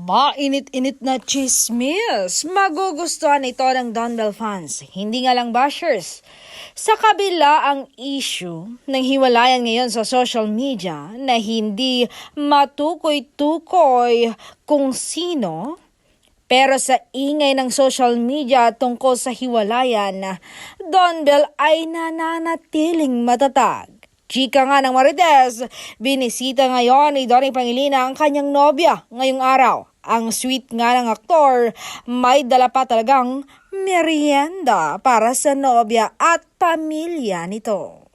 Mainit-init na chismis. Magugustuhan ito ng Donbell fans. Hindi nga lang bashers. Sa kabila ang issue ng hiwalayan ngayon sa social media na hindi matukoy-tukoy kung sino, pero sa ingay ng social media tungkol sa hiwalayan, Donbell ay nananatiling matatag. Chika nga ng Marites, binisita ngayon ni Donnie Pangilinan ang kanyang nobya ngayong araw. Ang sweet nga ng aktor, may dala pa talagang merienda para sa nobya at pamilya nito.